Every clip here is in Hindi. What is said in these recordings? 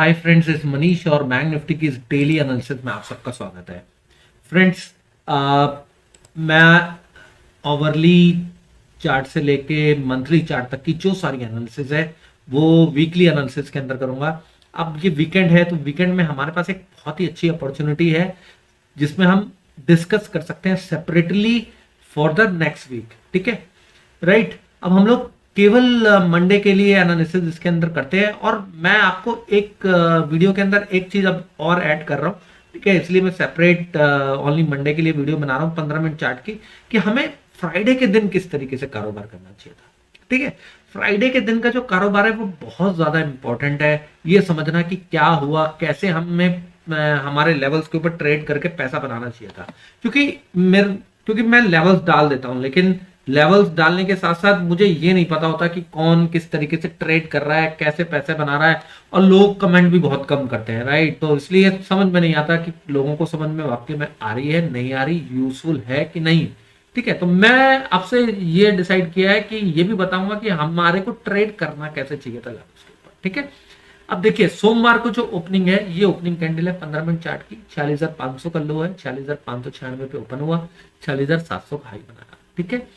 हाय फ्रेंड्स, इस मनीष और बैंक निफ्टी की इस डेली एनालिसिस में आप सबका स्वागत है। फ्रेंड्स, मैं ओवरली चार्ट से लेके मंथली चार्ट तक की जो सारी एनालिसिस है वो वीकली एनालिसिस के अंदर करूंगा। अब ये वीकेंड है तो वीकेंड में हमारे पास एक बहुत ही अच्छी अपॉर्चुनिटी है जिसमें हम डिस्कस कर सकते हैं separately for the next week. ठीक है, राइट। अब हम लोग केवल मंडे के लिए एनालिसिस इसके अंदर करते हैं और मैं आपको एक वीडियो के अंदर एक चीज अब और ऐड कर रहा हूँ। ठीक है, इसलिए मैं सेपरेट ओनली मंडे के लिए वीडियो बना रहा हूँ 15 मिनट चार्ट की, कि हमें फ्राइडे के दिन किस तरीके से कारोबार करना चाहिए था। ठीक है, फ्राइडे के दिन का जो कारोबार है वो बहुत ज्यादा इंपॉर्टेंट है। ये समझना कि क्या हुआ, कैसे हमें हमारे लेवल्स के ऊपर ट्रेड करके पैसा बनाना चाहिए था। क्योंकि मैं लेवल्स डाल देता हूं, लेकिन लेवल्स डालने के साथ साथ मुझे ये नहीं पता होता कि कौन किस तरीके से ट्रेड कर रहा है, कैसे पैसे बना रहा है। और लोग कमेंट भी बहुत कम करते हैं, राइट। तो इसलिए समझ में नहीं आता कि लोगों को समझ में वाकई में आ रही है, नहीं आ रही, यूजफुल है कि नहीं। ठीक है, तो मैं आपसे ये डिसाइड किया है कि ये भी बताऊंगा कि हमारे को ट्रेड करना कैसे चाहिए था लेवल्स के ऊपर। ठीक है, अब देखिए सोमवार को जो ओपनिंग है, ये ओपनिंग कैंडल है 15 मिनट चार्ट की। 46,500 का लो है, 46,596 पे ओपन हुआ, 46,700 का हाई बनाया। ठीक है,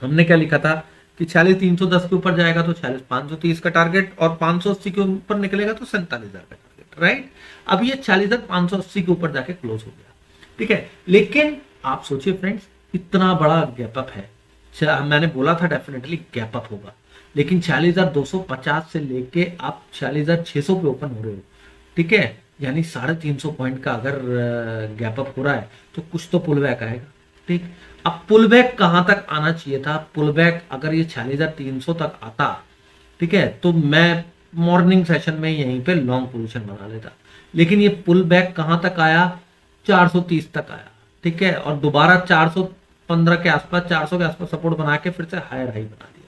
हमने क्या लिखा था कि 46,310 के ऊपर जाएगा तो 46,530 का टारगेट, और 580 के ऊपर निकलेगा तो 47,000 का टारगेट, राइट। अब ये 46,580 के ऊपर जाके क्लोज हो गया। ठीक है, लेकिन आप सोचिए फ्रेंड्स, इतना बड़ा गैप अप है। मैंने बोला था डेफिनेटली गैप अप होगा, लेकिन 46,250 से लेके आप 46,600 पे ओपन हो रहे हो। ठीक है, यानी 350 पॉइंट का अगर गैप अप हो रहा है तो कुछ तो पुल बैक आएगा। ठीक, अब पुल बैक कहां तक आना चाहिए था? पुल बैक अगर ये 46,300 तक आता, ठीक है, तो मैं मॉर्निंग सेशन में यहीं पे लॉन्ग पोजीशन बना लेता। लेकिन ये पुल बैक कहां तक आया? 430 तक आया। ठीक है, और दोबारा 415 के आसपास, 400 के आसपास सपोर्ट बना के फिर से हायर हाई बना दिया।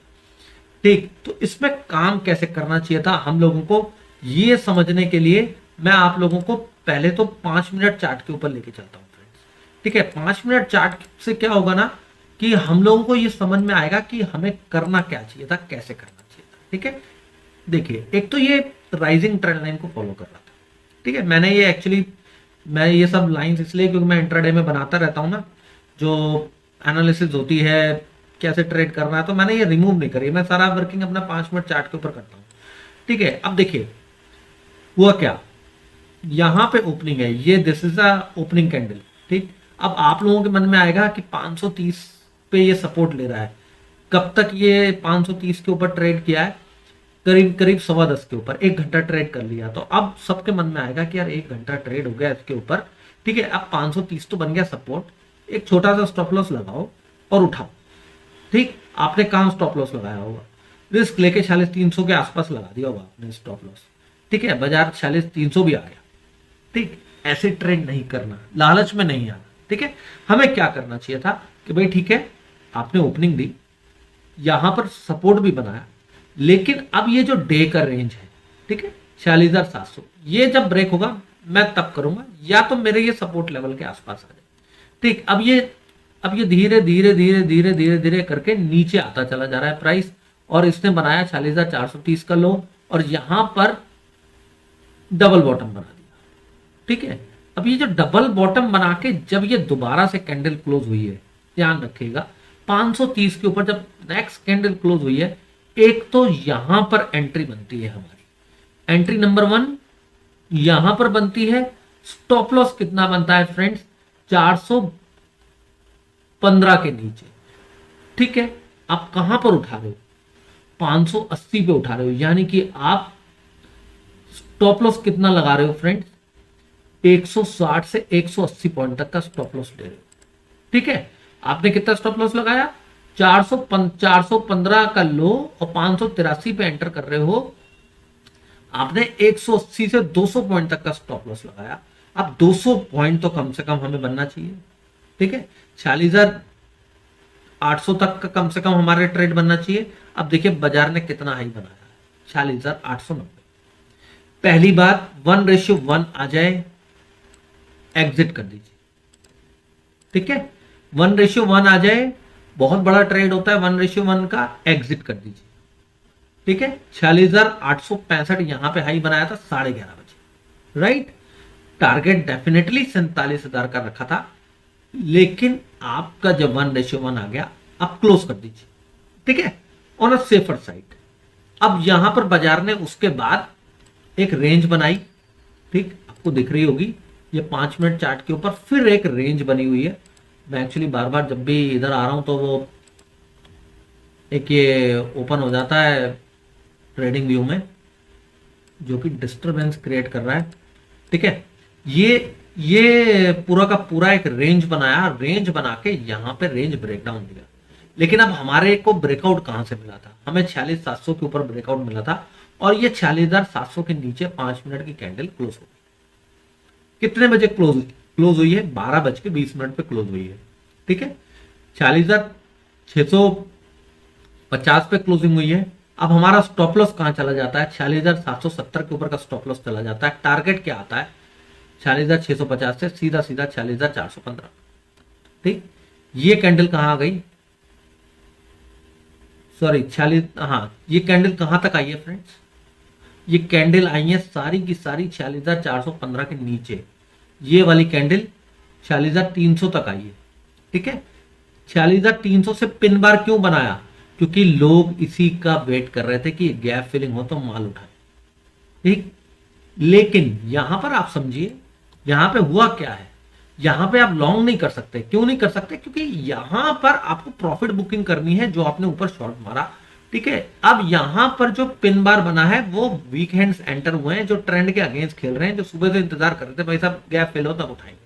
ठीक, तो इसमें काम कैसे करना चाहिए था हम लोगों को, ये समझने के लिए मैं आप लोगों को पहले तो 5 मिनट चार्ट के ऊपर लेके चलता हूँ फ्रेंड्स। ठीक है, 5 मिनट चार्ट से क्या होगा ना कि हम लोगों को ये समझ में आएगा कि हमें करना क्या चाहिए था, कैसे करना चाहिए था। ठीक है, देखिए एक तो ये राइजिंग ट्रेंड लाइन को फॉलो कर रहा था। ठीक है, मैं ये सब लाइंस इसलिए क्योंकि मैं इंट्राडे में बनाता रहता हूँ ना, जो एनालिसिस होती है कैसे ट्रेड करना है, तो मैंने ये रिमूव नहीं करी, मैं सारा वर्किंग अपना 5 मिनट चार्ट के ऊपर करता हूँ। ठीक है, अब देखिए हुआ क्या, यहां पे ओपनिंग है, ये this is a opening candle. ठीक, अब आप लोगों के मन में आएगा कि 530 पे ये सपोर्ट ले रहा है, कब तक ये 530 के ऊपर ट्रेड किया है? करीब करीब 10:15 के ऊपर 1 घंटा ट्रेड कर लिया। तो अब सबके मन में आएगा कि यार 1 घंटा ट्रेड हो गया इसके ऊपर। ठीक है, अब 530 तो बन गया सपोर्ट, एक छोटा सा स्टॉप लॉस लगाओ और उठाओ। ठीक, आपने कहां स्टॉप लॉस लगाया होगा? रिस्क लेके 46,300 के आसपास लगा दिया होगा आपने स्टॉप लॉस। ठीक है, बाजार 46,300 भी आ गया। ठीक, ऐसे ट्रेड नहीं करना, लालच में नहीं आना। ठीक है, हमें क्या करना चाहिए था कि भाई ठीक है, आपने ओपनिंग दी, यहां पर सपोर्ट भी बनाया, लेकिन अब ये जो डे का रेंज है, ठीक है, 46,700, ये जब ब्रेक होगा मैं तब करूंगा, या तो मेरे ये सपोर्ट लेवल के आसपास आ जाए। ठीक, अब ये धीरे धीरे धीरे धीरे धीरे धीरे करके नीचे आता चला जा रहा है प्राइस, और इसने बनाया 46,430 का लो, और यहां पर डबल बॉटम बना दिया। ठीक है, अब ये जो डबल बॉटम बना के जब ये दोबारा से कैंडल क्लोज हुई है, ध्यान रखिएगा 530 के ऊपर जब नेक्स्ट कैंडल क्लोज हुई है, एक तो यहां पर एंट्री बनती है हमारी, एंट्री नंबर 1 यहां पर बनती है। स्टॉप लॉस कितना बनता है फ्रेंड्स? 415 के नीचे। ठीक है, आप कहां पर उठा रहे हो? 580 पे उठा रहे हो, यानी कि आप स्टॉप लॉस कितना लगा रहे हो फ्रेंड्स? 160 से 180 पॉइंट तक का स्टॉप लॉस ले रहे हो। ठीक है, आपने कितना स्टॉप लॉस लगाया? 415 का लो और 583 पे एंटर कर रहे हो, आपने 180 से 200 पॉइंट तक का स्टॉप लॉस लगाया। अब 200 पॉइंट तो कम से कम हमें बनना चाहिए। ठीक है, 46,800 तक का कम से कम हमारे ट्रेड बनना चाहिए। अब देखिए बाजार ने कितना हाई बनाया, 46,890। पहली बात 1:1 आ जाए, एग्जिट कर दीजिए। ठीक है, 1:1 आ जाए, बहुत बड़ा ट्रेड होता है 1:1 का, एग्जिट कर दीजिए। ठीक है, 46,865 यहां पे हाई बनाया था 11:30 बजे, राइट। टारगेट डेफिनेटली 47,000 का रखा था, लेकिन आपका जब 1:1 आ गया, आप क्लोज कर दीजिए, ठीक है, ऑन अ सेफर साइड। अब यहां पर बाजार ने उसके बाद एक रेंज बनाई, ठीक, आपको दिख रही होगी, ये 5 मिनट चार्ट के ऊपर फिर एक रेंज बनी हुई है। मैं एक्चुअली बार बार जब भी इधर आ रहा हूं तो वो एक ये ओपन हो जाता है ट्रेडिंग व्यू में, जो कि डिस्टरबेंस क्रिएट कर रहा है, ठीक है। ये पूरा का पूरा एक रेंज बनाया, रेंज बना के यहां पे रेंज ब्रेकडाउन दिया। लेकिन अब हमारे को ब्रेकआउट कहां से मिला था, हमें 46,700 के ऊपर ब्रेकआउट मिला था, और ये 46,700 के नीचे 5 मिनट की कैंडल क्लोज हो गई। कितने बजे क्लोज हुई है? 12:20 पे क्लोज हुई है, ठीक है। 46,650 पे क्लोजिंग हुई है। अब हमारा स्टॉप लॉस कहां चला जाता है? 46,770 के ऊपर का स्टॉप लॉस चला जाता है। टारगेट क्या आता है? 46,650 से सीधा सीधा 46,415, ठीक। ये कैंडल कहां आ गई? सॉरी 46, हाँ, ये कैंडल कहां तक आई है फ्रेंड्स? ये कैंडल आई है सारी की सारी 46,415 के नीचे। ये वाली कैंडल 46,300 तक आई है, ठीक है। 46,300 से पिन बार क्यों बनाया? क्योंकि लोग इसी का वेट कर रहे थे कि गैप फिलिंग हो तो माल उठाए, ठीक। लेकिन यहां पर आप समझिए, यहां पे हुआ क्या है, यहां पे आप लॉन्ग नहीं कर सकते। क्यों नहीं कर सकते? क्योंकि यहां पर आपको प्रॉफिट बुकिंग करनी है, जो आपने ऊपर शॉर्ट मारा, ठीक है। अब यहां पर जो पिन बार बना है वो वीक हैंड्स एंटर हुए हैं, जो ट्रेंड के अगेंस्ट खेल रहे हैं, जो सुबह से इंतजार कर रहे थे भाई साहब गैप फिल हो तब उठाएंगे।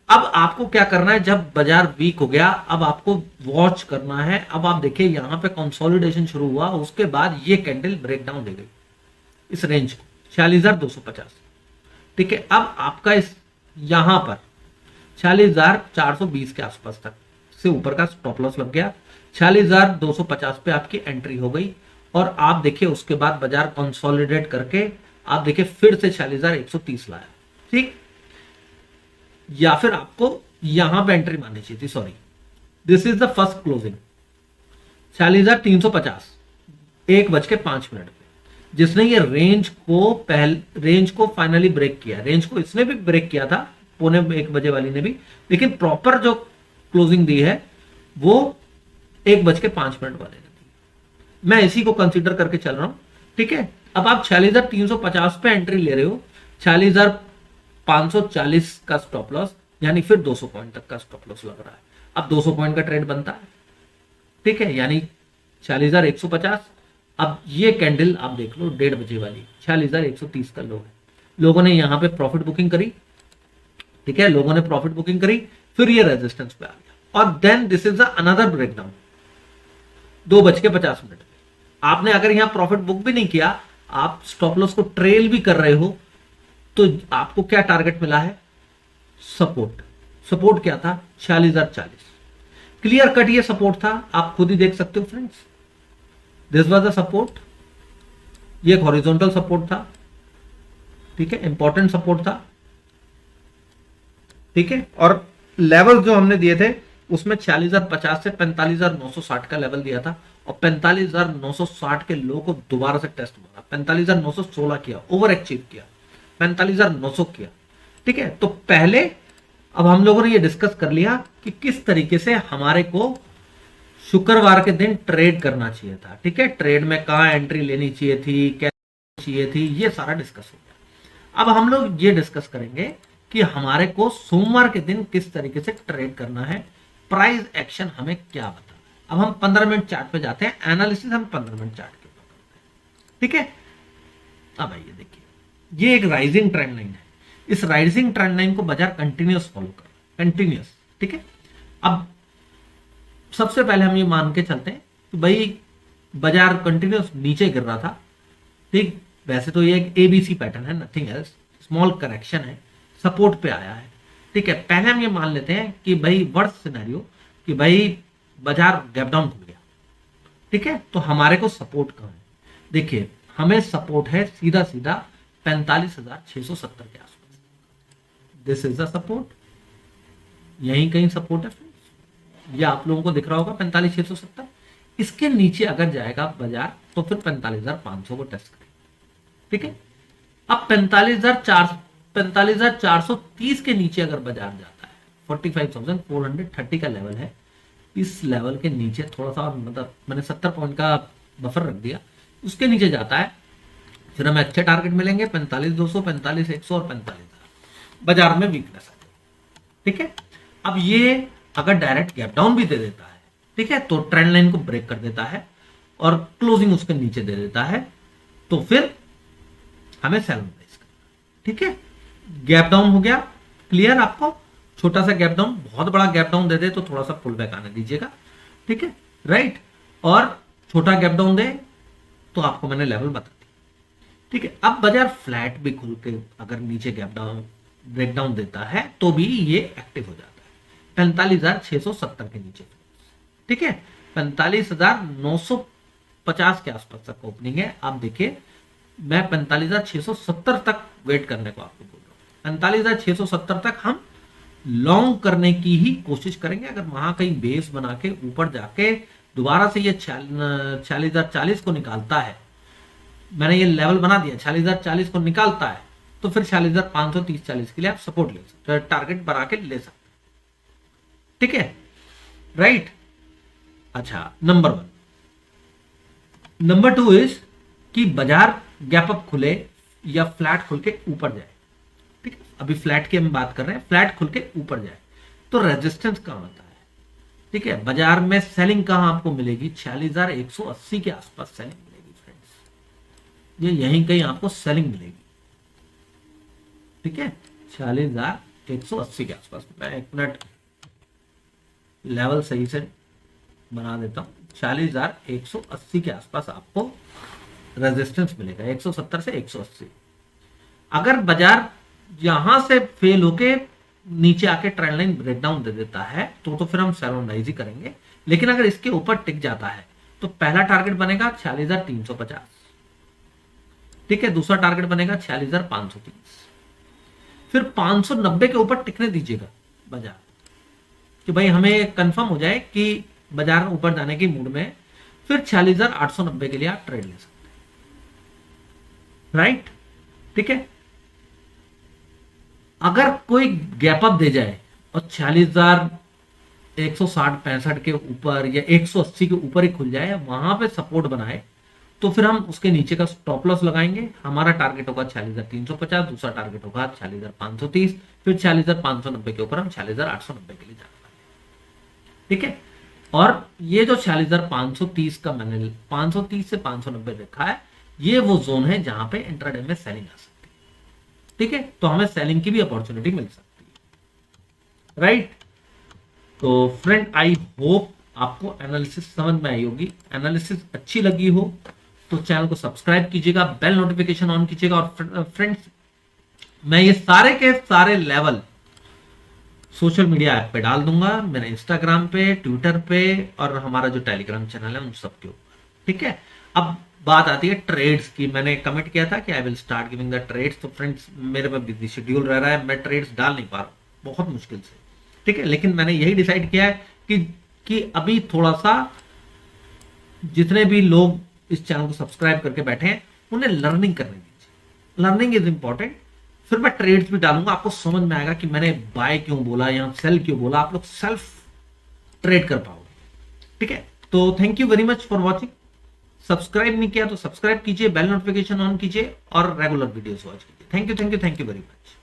अब आपको क्या करना है, जब बाजार वीक हो गया, अब आपको वॉच करना है। अब आप देखिए यहां पे कंसोलिडेशन शुरू हुआ, उसके बाद ये कैंडल ब्रेकडाउन दे गई इस रेंज को 46,250, ठीक है। अब आपका इस यहां पर 46,420 के आसपास तक से ऊपर का स्टॉप लॉस लग गया, 46,250 पे आपकी एंट्री हो गई, और आप देखिए उसके बाद बाजार कंसोलिडेट करके आप देखिए फिर से 46,130 लाया, ठीक। या फिर आपको यहां पे एंट्री माननी चाहिए थी, sorry, this is the first closing 46,350 1:05 पे, जिसने ये रेंज को फाइनली ब्रेक किया। रेंज को इसने भी ब्रेक किया था, 1:45 वाली ने भी, लेकिन प्रॉपर जो क्लोजिंग दी है वो 1:05 वाले ने दी। मैं इसी को कंसीडर करके चल रहा हूं, ठीक है। अब आप 46,350 पे एंट्री ले रहे हो, 46,540 का स्टॉप लॉस, यानी फिर 200 पॉइंट तक का स्टॉप लॉस लग रहा है। अब 200 पॉइंट का ट्रेड बनता है, ठीक है, यानी 46,150। अब ये कैंडल आप देख लो 1:30 बजे वाली 46,130 का लो है। लोगों ने यहां पे प्रॉफिट बुकिंग करी, ठीक है, लोगों ने प्रॉफिट बुकिंग करी, फिर ये रेजिस्टेंस पे आ गया, और then this is another breakdown 2:50 पे। आपने अगर यहां प्रॉफिट बुक भी नहीं किया, आप स्टॉप लॉस को ट्रेल भी कर रहे हो, तो आपको क्या टारगेट मिला है? सपोर्ट। सपोर्ट क्या था? 46,040। क्लियर कट ये सपोर्ट था, आप खुद ही देख सकते हो friends, this was the support. ये एक हॉरिजॉन्टल सपोर्ट था, ठीक है, इंपॉर्टेंट सपोर्ट था, ठीक है। और लेवल जो हमने दिए थे उसमें 46,050 से 45,960 का लेवल दिया था, और 45,960 के लो को दोबारा से टेस्ट मारा, 45,916 किया, ओवर अचीव किया, 45,900 किया, ठीक है। तो पहले अब हम लोगों ने ये डिस्कस कर लिया कि किस तरीके से हमारे को शुक्रवार के दिन ट्रेड करना चाहिए था, ठीक है। ट्रेड में कहां एंट्री लेनी चाहिए थी, कैसे चाहिए थी, ये सारा डिस्कस हो गया। अब हम लोग ये डिस्कस करेंगे कि हमारे को सोमवार के दिन किस तरीके से ट्रेड करना है, प्राइस एक्शन हमें क्या बता। अब हम 15 मिनट चार्ट पे जाते हैं, एनालिसिस हम 15 मिनट चार्ट के ऊपर करते हैं, ठीक है। अब आइए देखिए, ये एक राइजिंग ट्रेंड लाइन है, इस राइजिंग ट्रेंड लाइन को बाजार कंटिन्यूस फॉलो कर, कंटिन्यूस, ठीक है। अब सबसे पहले हम ये मान के चलते हैं कि भाई बाजार कंटिन्यूस नीचे गिर रहा था, ठीक। वैसे तो ये एक एबीसी पैटर्न है, नथिंग एल्स, स्मॉल करेक्शन है, सपोर्ट पे आया है, ठीक है। पहले हम ये मान लेते हैं कि भाई वर्स्ट सिनेरियो कि भाई बाजार गैप डाउन हो गया, ठीक है, तो हमारे को सपोर्ट कहां है? देखिए हमें सपोर्ट है सीधा सीधा 45,670 के आसपास, दिस इज द सपोर्ट, यही कहीं सपोर्ट है फ्रेंड्स, ये आप लोगों को दिख रहा होगा 45,670, इसके नीचे अगर जाएगा बाजार तो फिर 45,500 को टेस्ट करें। ठीक है, अब 45,430 के नीचे अगर बाजार जाता है, 45,430 का लेवल है, इस लेवल के नीचे थोड़ा सा, मतलब मैंने 70 पॉइंट का बफर रख दिया, उसके नीचे जाता है, फिर हमें अच्छे टारगेट मिलेंगे 45,200, 45,100 और 45,000 बाजार में वीकनेस है। ठीक है, अब ये अगर डायरेक्ट गैप डाउन भी दे देता है, ठीक है, तो ट्रेंड लाइन को ब्रेक कर देता है और क्लोजिंग उसके नीचे दे देता है, तो फिर हमें सेल प्राइस करना। ठीक है, गैप डाउन हो गया, क्लियर आपको, छोटा सा गैप डाउन, बहुत बड़ा गैप डाउन दे दे तो थोड़ा सा पुल बैक आने दीजिएगा। ठीक है, राइट, और छोटा गैप डाउन दे तो आपको मैंने लेवल बता दी। ठीक है, अब बाजार फ्लैट भी खुल के अगर नीचे गैप डाउन ब्रेक डाउन देता है तो भी ये एक्टिव हो जाता है 45,670 के नीचे। ठीक है, 45,950 के आसपास तक ओपनिंग है। आप देखिए, मैं 45,670 तक वेट करने को आपको बोल रहा हूं। 45,670 तक हम लॉन्ग करने की ही कोशिश करेंगे। अगर वहां कहीं बेस बना के ऊपर जाके दोबारा से ये 46,040 को निकालता है, मैंने ये लेवल बना दिया, 46,040 को निकालता है, तो फिर 46,530-40 के लिए आप सपोर्ट ले सकते, टारगेट बना के ले सकते। ठीक है, राइट। अच्छा, नंबर 1। नंबर 2 इज कि बाजार गैप अप खुले या फ्लैट खुल के ऊपर जाए। ठीक है, अभी फ्लैट की हम बात कर रहे हैं, फ्लैट खुल के ऊपर जाए तो रेजिस्टेंस कहां होता है। ठीक है, बाजार में सेलिंग कहां आपको मिलेगी, 46,180 के आसपास सेलिंग मिलेगी फ्रेंड्स, ये यहीं कहीं आपको सेलिंग मिलेगी। ठीक है, 46,180 के आसपास। मैं एक मिनट लेवल सही से बना देता हूं, 46,180 के आसपास आपको रेजिस्टेंस मिलेगा, 170 से 180। अगर बाजार यहां से फेल होके नीचे आके ट्रेंड लाइन ब्रेकडाउन दे देता है तो फिर हम सेल ऑन राइज ही करेंगे। लेकिन अगर इसके ऊपर टिक जाता है तो पहला टारगेट बनेगा 46,350। ठीक है, दूसरा टारगेट बनेगा 46,530। फिर 590 के ऊपर टिकने दीजिएगा बाजार, कि भाई हमें कंफर्म हो जाए कि बाजार ऊपर जाने की मूड में। फिर 46,890 के लिए आप ट्रेड ले सकते हैं, राइट। ठीक है, अगर कोई गैप अप दे जाए और 46,160-65 के ऊपर या 180 के ऊपर ही खुल जाए, वहां पे सपोर्ट बनाए, तो फिर हम उसके नीचे का स्टॉप लॉस लगाएंगे। हमारा टारगेट होगा 46,350, दूसरा टारगेट होगा 46,530, फिर 46,590 के ऊपर हम 46,890 के लिए जाने वाले। ठीक है, और ये जो 46,530 का मैंने 530 से 590 रखा है, ये वो जोन है जहां पे इंट्राडे में सेलिंग आ सकती है। ठीक है, तो हमें सेलिंग की भी अपॉर्चुनिटी मिल सकती है, राइट। तो फ्रेंड, आई होप आपको एनालिसिस समझ में आई होगी। एनालिसिस अच्छी लगी हो तो चैनल को सब्सक्राइब कीजिएगा, बेल नोटिफिकेशन ऑन कीजिएगा। और फ्रेंड्स, मैं ये सारे के सारे लेवल सोशल मीडिया ऐप पे डाल दूंगा, मेरे इंस्टाग्राम पे, ट्विटर पे और हमारा जो टेलीग्राम चैनल है उन सब के ऊपर। ठीक है, अब बात आती है ट्रेड्स की। मैंने कमेंट किया था कि I will start giving the trades, तो फ्रेंड्स मेरे पे बिजी शेड्यूल रह रहा है, मैं ट्रेड्स डाल नहीं पा रहा हूं, बहुत मुश्किल से। ठीक है, लेकिन मैंने यही डिसाइड किया है कि अभी थोड़ा सा जितने भी लोग इस चैनल को सब्सक्राइब करके बैठे हैं उन्हें लर्निंग करने दीजिए। Learning is important. फिर मैं ट्रेड्स भी डालूंगा, आपको समझ में आएगा कि मैंने बाय क्यों बोला या सेल क्यों बोला, आप लोग सेल्फ ट्रेड कर पाओगे। ठीक है, तो thank you very much for watching. Subscribe नहीं किया तो सब्सक्राइब कीजिए, बेल नोटिफिकेशन ऑन कीजिए और रेगुलर वीडियोस वॉच कीजिए। Thank you very much.